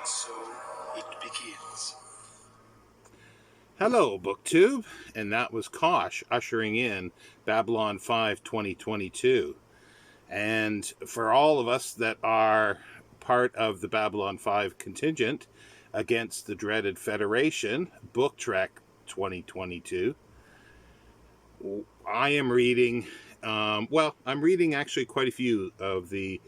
So it begins. Hello, BookTube, and that was Kosh ushering in Babylon 5 2022. And for all of us that are part of the Babylon 5 contingent against the dreaded Federation, Book Trek 2022, I am reading, I'm reading actually quite a few of the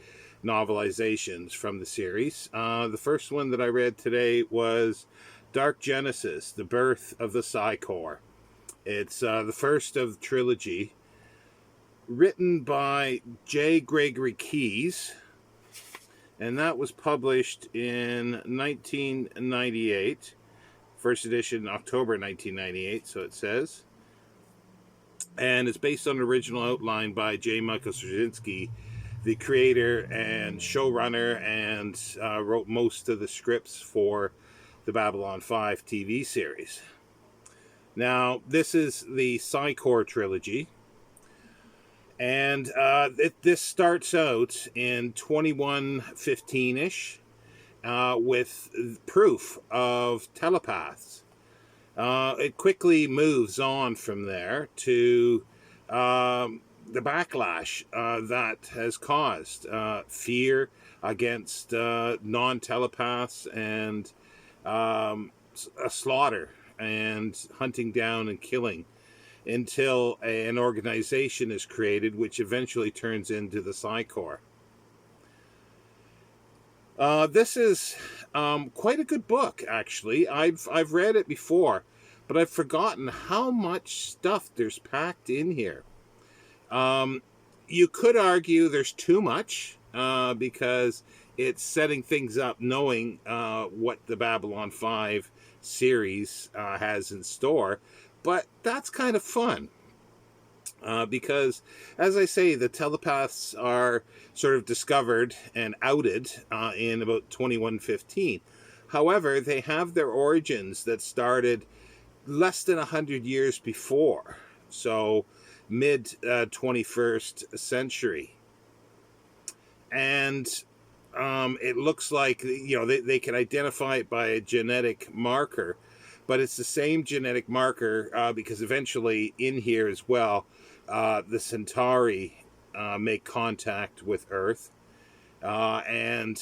novelizations from the series. The first one that I read today was Dark Genesis, The Birth of the Psychor. It's the first of the trilogy, written by J. Gregory Keyes, and that was published in 1998. First edition, October 1998, so it says. And it's based on an original outline by J. Michael Straczynski, the creator and showrunner, and wrote most of the scripts for the Babylon 5 TV series. Now, this is the Psychor trilogy, and this starts out in 2115-ish with proof of telepaths. It quickly moves on from there to the backlash that has caused fear against non-telepaths and a slaughter and hunting down and killing until an organization is created, which eventually turns into the Psychor. This is quite a good book, actually. I've read it before, but I've forgotten how much stuff there's packed in here. You could argue there's too much because it's setting things up knowing what the Babylon 5 series has in store, but that's kind of fun. Because, as I say, the telepaths are sort of discovered and outed in about 2115. However, they have their origins that started less than 100 years before, so mid 21st century. And it looks like, they can identify it by a genetic marker, but it's the same genetic marker because eventually in here as well, the Centauri make contact with Earth, and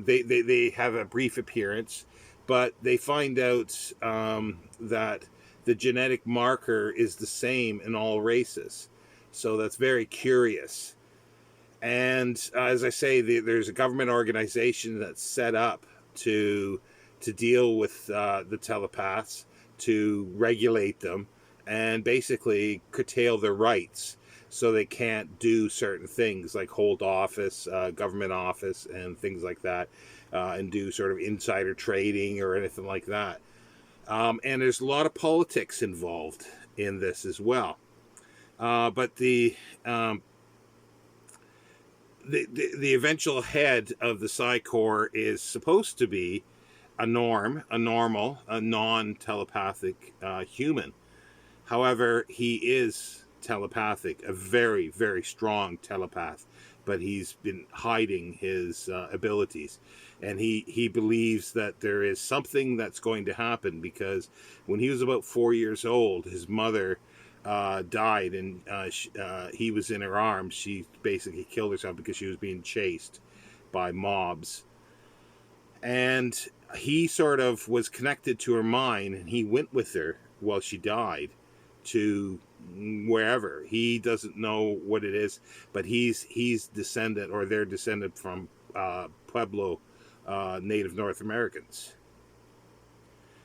they have a brief appearance, but they find out that the genetic marker is the same in all races. So that's very curious. And as I say, there's a government organization that's set up to deal with the telepaths, to regulate them, and basically curtail their rights so they can't do certain things like hold office, government office, and things like that, and do sort of insider trading or anything like that. And there's a lot of politics involved in this as well. But the eventual head of the Psychor is supposed to be a normal, non-telepathic human. However, he is telepathic, a very, very strong telepath, but he's been hiding his abilities. And he believes that there is something that's going to happen because when he was about 4 years old, his mother died, and he was in her arms. She basically killed herself because she was being chased by mobs. And he sort of was connected to her mind, and he went with her while she died to wherever. He doesn't know what it is, but he's descendant, or they're descended from Pueblo Native North Americans.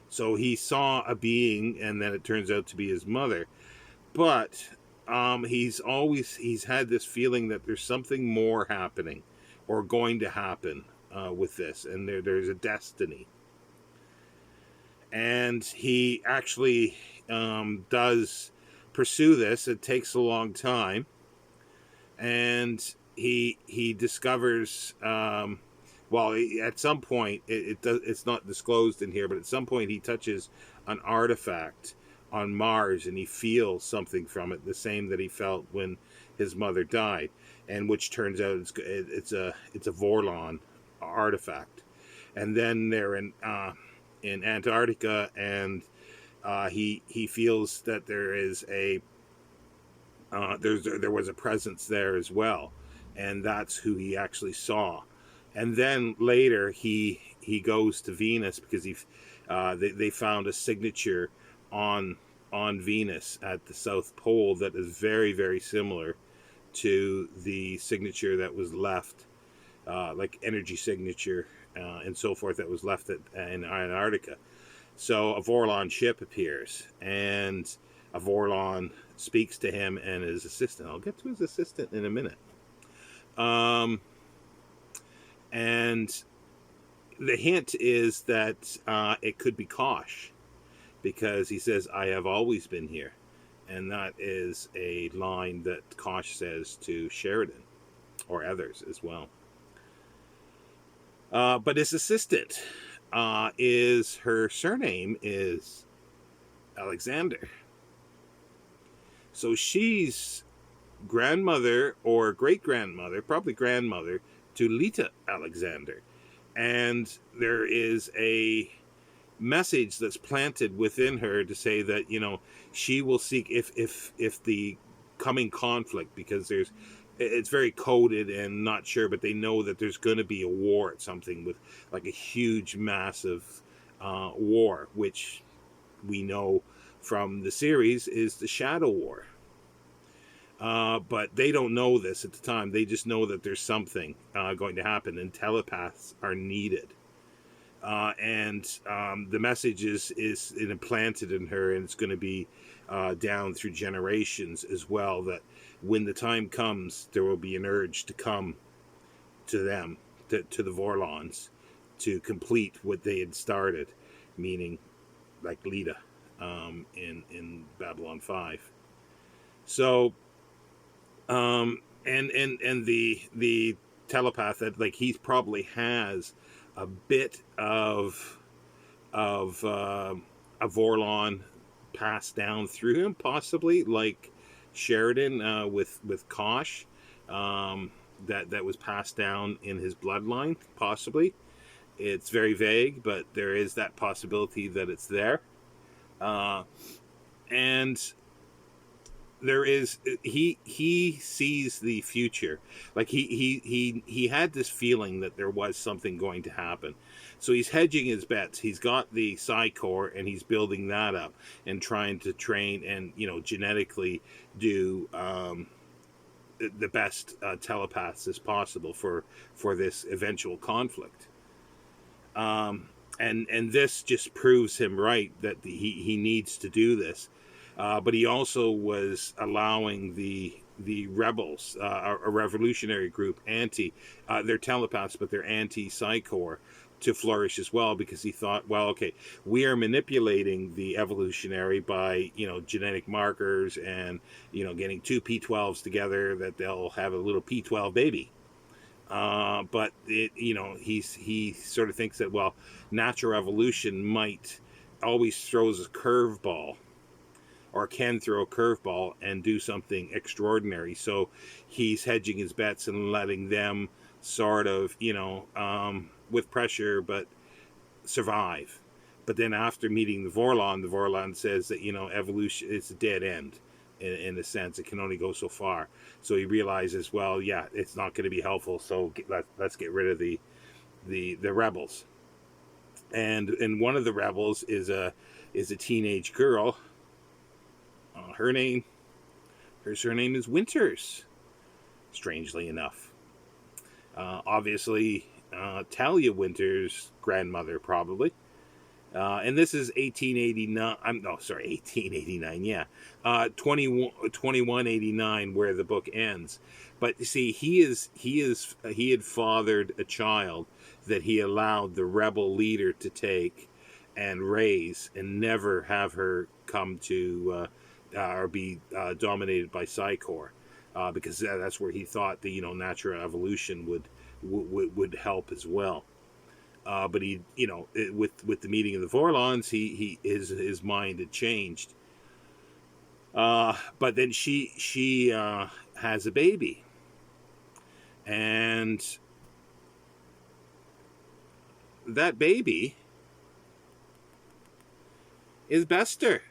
So he saw a being, and then it turns out to be his mother. But he's had this feeling that there's something more happening or going to happen with this, and there's a destiny. And he actually does pursue this. It takes a long time, and he discovers at some point it's not disclosed in here, but at some point he touches an artifact on Mars, and he feels something from it, the same that he felt when his mother died, and which turns out it's a Vorlon artifact. and then they're in Antarctica, and he feels that there is a there was a presence there as well, and that's who he actually saw. And then later he goes to Venus because they found a signature on Venus at the South Pole that is very, very similar to the signature that was left, like energy signature and so forth, that was left in Antarctica. So a Vorlon ship appears, and a Vorlon speaks to him and his assistant. I'll get to his assistant in a minute. And the hint is that it could be Kosh, because he says, "I have always been here." And that is a line that Kosh says to Sheridan, or others as well. But his assistant, her surname is Alexander. So she's grandmother or great-grandmother, probably grandmother, to Lita Alexander. And there is a message that's planted within her to say that, you know, she will seek, if the coming conflict, because it's very coded and not sure, but they know that there's going to be a war at something, with like a huge, massive war, which we know from the series is the Shadow War. But they don't know this at the time. They just know that there's something going to happen, and telepaths are needed. And the message is implanted in her, and it's going to be down through generations as well, that when the time comes, there will be an urge to come to them, to the Vorlons, to complete what they had started, meaning like Lita in Babylon 5. So and the telepath, that like he probably has a bit of a Vorlon passed down through him, possibly like Sheridan with Kosh, that was passed down in his bloodline, possibly. It's very vague, but there is that possibility that it's there. And there is, he sees the future. Like he had this feeling that there was something going to happen. So he's hedging his bets. He's got the Psi Core, and he's building that up and trying to train and, you know, genetically do the best telepaths as possible for this eventual conflict. And this just proves him right, that he needs to do this. But he also was allowing the rebels, a revolutionary group, they're telepaths, but they're anti-Psi Core, to flourish as well, because he thought, well, okay, we are manipulating the evolutionary by, you know, genetic markers and, you know, getting two P12s together, that they'll have a little P12 baby. But you know, he sort of thinks that, well, natural evolution might always throws a curveball, or can throw a curveball and do something extraordinary. So he's hedging his bets and letting them sort of, you know, with pressure, but survive. But then after meeting the Vorlon says that, you know, evolution is a dead end. In a sense, it can only go so far. So he realizes, well, yeah, it's not going to be helpful. So let's get rid of the rebels. And one of the rebels is a teenage girl. Her surname is Winters. Strangely enough, obviously, Talia Winters' grandmother, probably. And this is 1889. 1889. Yeah, 2189, where the book ends. But you see, he had fathered a child that he allowed the rebel leader to take and raise, and never have her come to or be dominated by Psi Core, because that's where he thought the, you know, natural evolution would help as well. But he, you know, with the meeting of the Vorlons, his mind had changed. But then she has a baby, and that baby is Bester.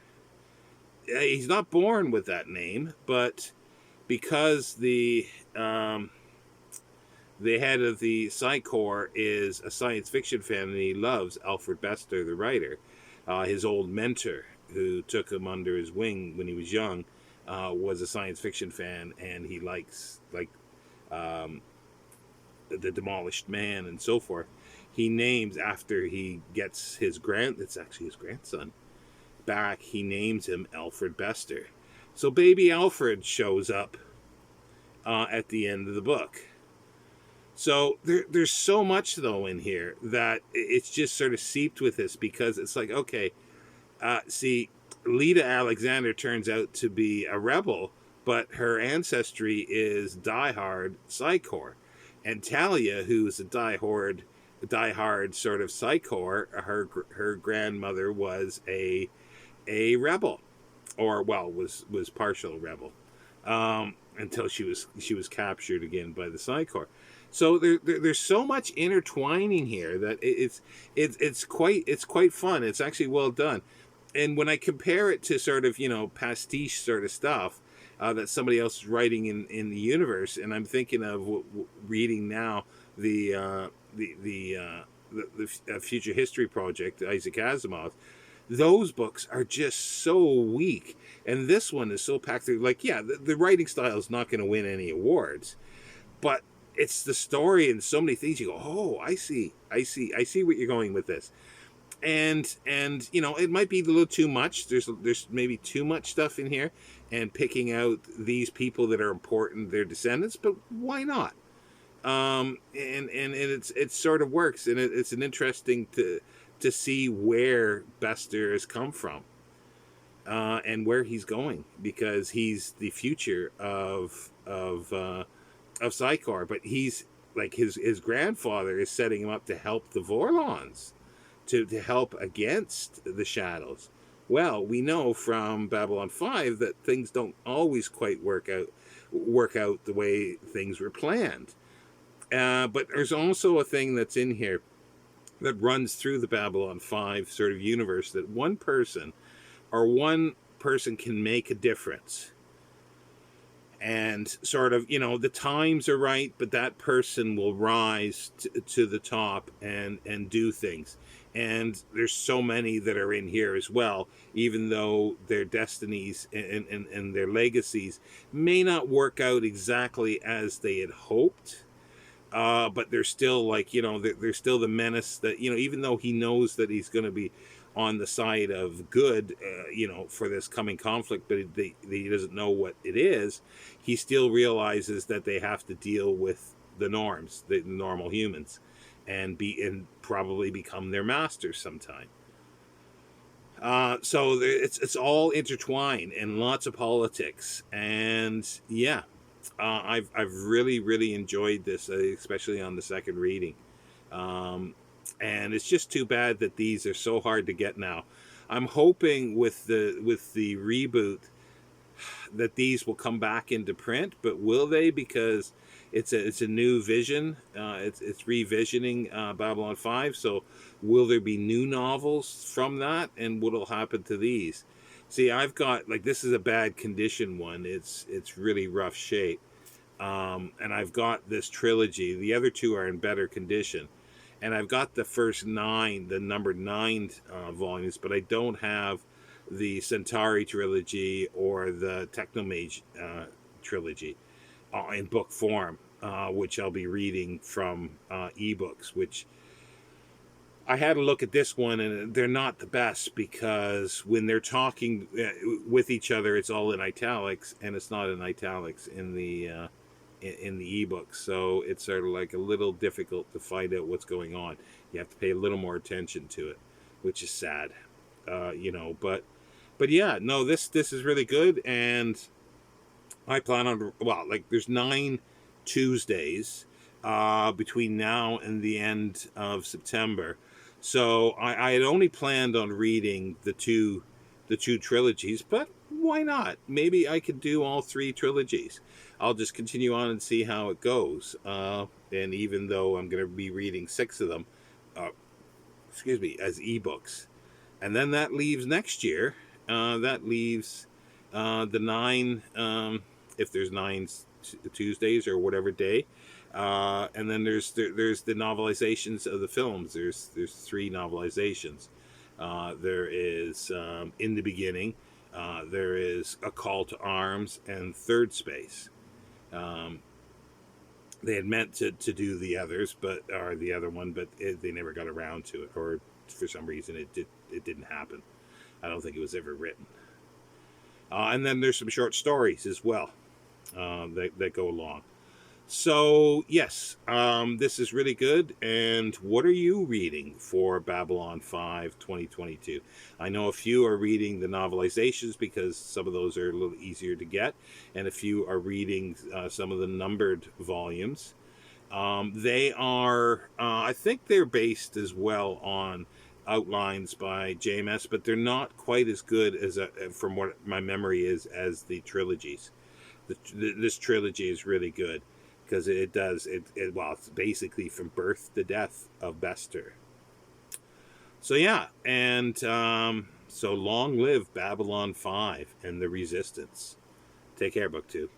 He's not born with that name, but because the head of the Psi Corps is a science fiction fan, and he loves Alfred Bester, the writer, his old mentor, who took him under his wing when he was young, was a science fiction fan, and he likes um, the Demolished Man and so forth. He names, after he gets it's actually his grandson back, he names him Alfred Bester. So baby Alfred shows up at the end of the book. So there's so much, though, in here that it's just sort of seeped with this, because it's like, okay, see, Lita Alexander turns out to be a rebel, but her ancestry is diehard Psi Corps. And Talia, who's a diehard sort of Psi Corps, her grandmother was a rebel, or well, was partial rebel, until she was captured again by the Psi Corps. So there's so much intertwining here that it's quite fun. It's actually well done. And when I compare it to sort of, pastiche sort of stuff that somebody else is writing in the universe, and I'm thinking of reading now the Future History Project, Isaac Asimov. Those books are just so weak, and this one is so packed. Like, yeah, the writing style is not going to win any awards, but it's the story and so many things. You go, oh, I see what you're going with this. And it might be a little too much. There's maybe too much stuff in here, and picking out these people that are important, their descendants, but why not? And it sort of works, and it's an interesting to see where Bester has come from, and where he's going, because he's the future of Psi Corps, but he's like his grandfather is setting him up to help the Vorlons, to help against the Shadows. Well, we know from Babylon 5 that things don't always quite work out the way things were planned. But there's also a thing that's in here that runs through the Babylon 5 sort of universe, that one person can make a difference. And sort of, the times are right, but that person will rise to the top and do things. And there's so many that are in here as well, even though their destinies and their legacies may not work out exactly as they had hoped. But they're still they're still the menace that, even though he knows that he's going to be on the side of good, for this coming conflict, but he doesn't know what it is. He still realizes that they have to deal with the norms, the normal humans, and probably become their masters sometime. So it's all intertwined, and lots of politics, and yeah. I've really enjoyed this, especially on the second reading, and it's just too bad that these are so hard to get now. I'm hoping with the reboot that these will come back into print, but will they? Because it's a new vision. It's revisioning Babylon 5. So will there be new novels from that, and what'll happen to these? See, I've got, this is a bad condition one. It's really rough shape. And I've got this trilogy. The other two are in better condition. And I've got the first 9, the numbered 9 volumes, but I don't have the Centauri trilogy or the Technomage trilogy in book form, which I'll be reading from ebooks, which I had a look at this one, and they're not the best, because when they're talking with each other, it's all in italics, and it's not in italics in the ebook. So it's sort of like a little difficult to find out what's going on. You have to pay a little more attention to it, which is sad, But yeah, no, this is really good, and I plan on there's 9 Tuesdays between now and the end of September. So I had only planned on reading the two trilogies, but why not? Maybe I could do all 3 trilogies. I'll just continue on and see how it goes. And even though I'm going to be reading 6 of them, excuse me, as ebooks. And then that leaves next year. That leaves the nine, if there's nine Tuesdays or whatever day. And then there's the novelizations of the films. There's three novelizations. There is In the Beginning. There is A Call to Arms and Third Space. They had meant to do the others, or the other one, but they never got around to it, or for some reason it didn't happen. I don't think it was ever written. And then there's some short stories as well that go along. So yes, this is really good. And what are you reading for Babylon 5 2022? I know a few are reading the novelizations because some of those are a little easier to get, and a few are reading some of the numbered volumes. They are, I think they're based as well on outlines by JMS, but they're not quite as good as, from what my memory is, as the trilogies. This trilogy is really good because it's basically from birth to death of Bester. So yeah, and so long live Babylon 5 and the Resistance. Take care, Book 2.